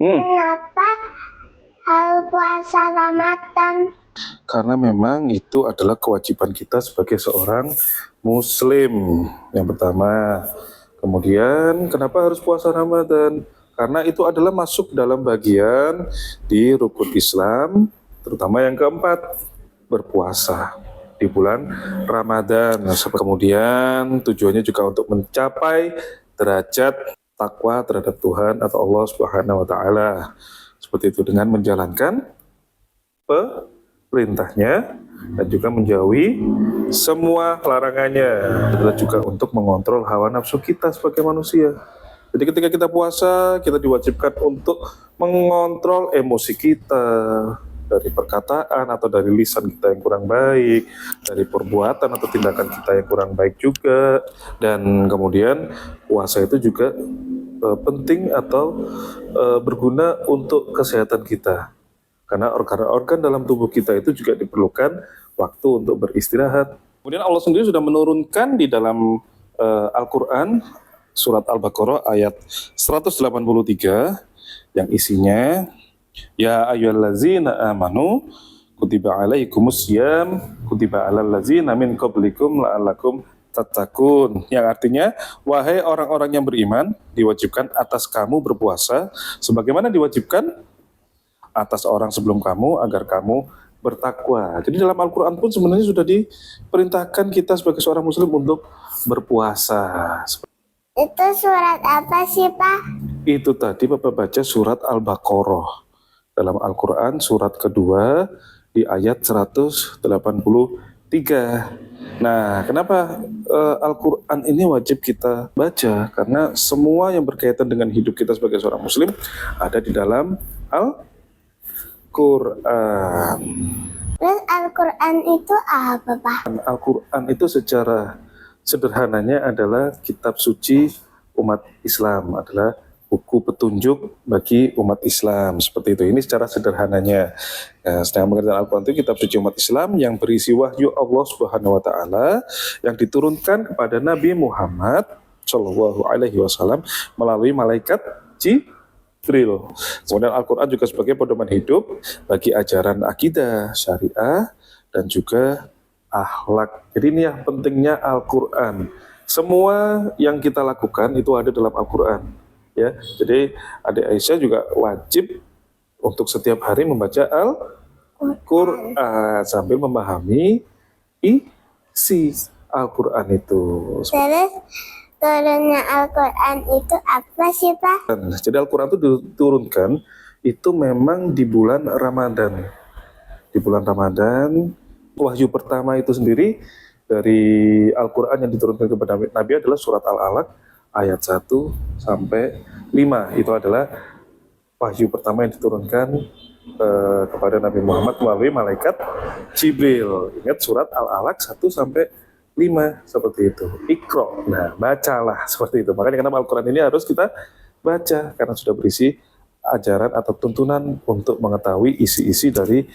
Kenapa harus puasa Ramadan? Karena memang itu adalah kewajiban kita sebagai seorang muslim. Yang pertama. Kemudian kenapa harus puasa Ramadan? Karena itu adalah masuk dalam bagian di rukun Islam, terutama yang keempat, berpuasa di bulan Ramadan. Kemudian tujuannya juga untuk mencapai derajat takwa terhadap Tuhan atau Allah Subhanahu wa taala. Seperti itu dengan menjalankan perintahnya dan juga menjauhi semua larangannya. Adalah juga untuk mengontrol hawa nafsu kita sebagai manusia. Jadi ketika kita puasa, kita diwajibkan untuk mengontrol emosi kita dari perkataan atau dari lisan kita yang kurang baik, dari perbuatan atau tindakan kita yang kurang baik juga. Dan kemudian puasa itu juga penting atau berguna untuk kesehatan kita. Karena organ-organ dalam tubuh kita itu juga diperlukan waktu untuk beristirahat. Kemudian Allah sendiri sudah menurunkan di dalam Al-Quran surat Al-Baqarah ayat 183 yang isinya ya ayyuhallazina amanu kutiba alaikumus syiyam kutiba alal ladzina min qablikum la'allakum tattaqun, yang artinya wahai orang-orang yang beriman diwajibkan atas kamu berpuasa sebagaimana diwajibkan atas orang sebelum kamu agar kamu bertakwa. Jadi dalam Al-Quran pun sebenarnya sudah diperintahkan kita sebagai seorang muslim untuk berpuasa. Itu surat apa sih, Pak? Itu tadi Bapak baca surat Al-Baqarah. Dalam Al-Quran surat kedua di ayat 183. Nah, kenapa Al-Quran ini wajib kita baca? Karena semua yang berkaitan dengan hidup kita sebagai seorang muslim ada di dalam Al-Quran. Terus Al-Quran itu apa, Pak? Al-Quran itu secara sederhananya adalah kitab suci umat Islam, adalah buku petunjuk bagi umat Islam, seperti itu. Ini secara sederhananya. Sedang pengertian Al-Quran itu kitab suci umat Islam yang berisi wahyu Allah Subhanahu wa taala yang diturunkan kepada Nabi Muhammad Shallallahu alaihi wasallam melalui malaikat Jibril. Kemudian Al-Quran juga sebagai pedoman hidup bagi ajaran akidah, syariah, dan juga akhlak. Jadi ini yang pentingnya Al-Quran. Semua yang kita lakukan itu ada dalam Al-Quran. Ya, jadi adik Aisyah juga wajib untuk setiap hari membaca Al-Quran sambil memahami isi Al-Quran itu. Terus turunnya Al-Quran itu apa sih, Pak? Jadi Al-Quran itu diturunkan itu memang di bulan Ramadan. Di bulan Ramadan, wahyu pertama itu sendiri dari Al-Quran yang diturunkan kepada Nabi adalah surat Al-Alaq ayat 1 sampai 5. Itu adalah wahyu pertama yang diturunkan kepada Nabi Muhammad melalui malaikat Jibril. Ingat surat Al-Alaq 1 sampai 5 seperti itu. Iqra. Nah, bacalah seperti itu. Makanya kenapa Al-Quran ini harus kita baca karena sudah berisi ajaran atau tuntunan untuk mengetahui isi-isi dari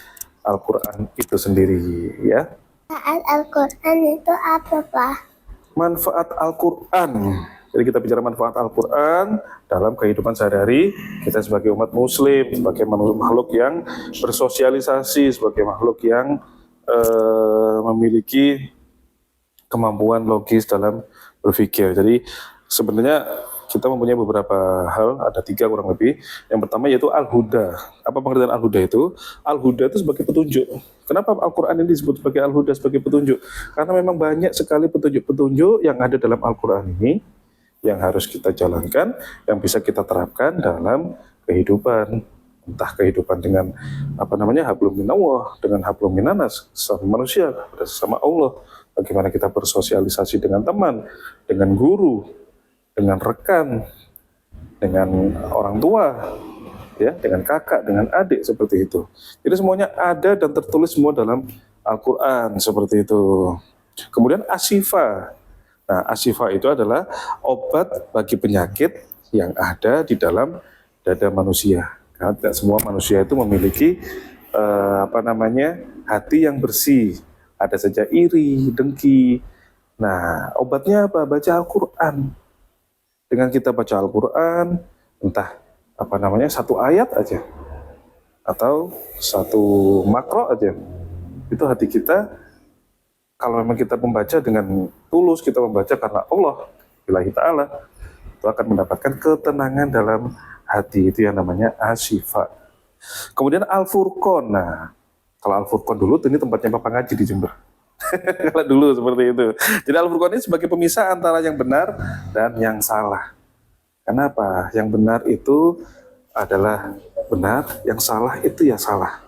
Al-Quran itu sendiri, ya. Manfaat Al-Quran itu apa, Pak? Manfaat Al-Quran. Jadi kita bicara manfaat Al-Quran dalam kehidupan sehari-hari kita sebagai umat muslim, sebagai makhluk yang bersosialisasi, sebagai makhluk yang memiliki kemampuan logis dalam berpikir. Jadi sebenarnya kita mempunyai beberapa hal, ada 3 kurang lebih. Yang pertama yaitu Al-Huda. Apa pengertian Al-Huda itu? Al-Huda itu sebagai petunjuk. Kenapa Al-Quran ini disebut sebagai Al-Huda, sebagai petunjuk? Karena memang banyak sekali petunjuk-petunjuk yang ada dalam Al-Quran ini yang harus kita jalankan, yang bisa kita terapkan dalam kehidupan. Entah kehidupan dengan hablum minallah, dengan hablum minanas, sama manusia, sama Allah. Bagaimana kita bersosialisasi dengan teman, dengan guru, dengan rekan, dengan orang tua, ya, dengan kakak, dengan adik, seperti itu. Jadi semuanya ada dan tertulis semua dalam Al-Quran, seperti itu. Kemudian Asyifa. Nah, Asyifa itu adalah obat bagi penyakit yang ada di dalam dada manusia. Karena tidak semua manusia itu memiliki hati yang bersih. Ada saja iri, dengki. Nah, obatnya apa? Baca Al-Quran. Dengan kita baca Al-Quran, entah satu ayat aja atau satu makro aja, itu hati kita kalau memang kita membaca dengan tulus, kita membaca karena Allah billahi ta'ala, itu akan mendapatkan ketenangan dalam hati. Itu yang namanya asyifa. Kemudian Al-Furqan. Nah, kalau Al-Furqan dulu ini tempatnya Bapak ngaji di Jember. Kalau dulu seperti itu. Jadi Al-Furqan ini sebagai pemisah antara yang benar dan yang salah. Kenapa? Yang benar itu adalah benar, yang salah itu ya salah.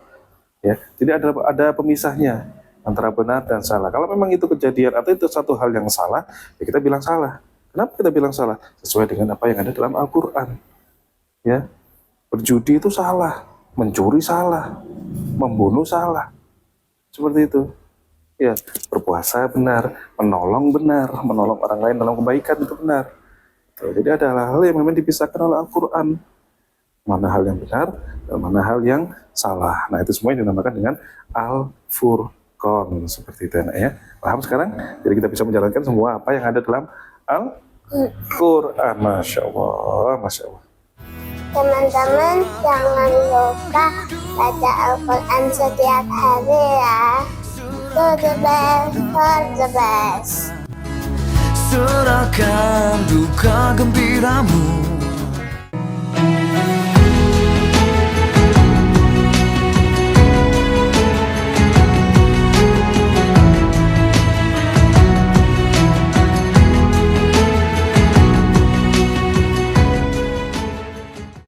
Ya, jadi ada pemisahnya antara benar dan salah. Kalau memang itu kejadian atau itu satu hal yang salah, ya kita bilang salah. Kenapa kita bilang salah? Sesuai dengan apa yang ada dalam Al-Quran. Ya, berjudi itu salah, mencuri salah, membunuh salah, seperti itu. Ya, berpuasa benar, menolong orang lain dalam kebaikan itu benar. Jadi ada hal-hal yang memang dipisahkan oleh Al-Quran. Mana hal yang benar dan mana hal yang salah. Nah, itu semua yang dinamakan dengan Al-Furqan. Seperti itu ya. Paham sekarang? Jadi kita bisa menjalankan semua apa yang ada dalam Al-Quran. Masya Allah, Masya Allah. Teman-teman jangan lupa baca Al-Quran setiap hari ya. To the best, for the best. Serahkan duka gembiramu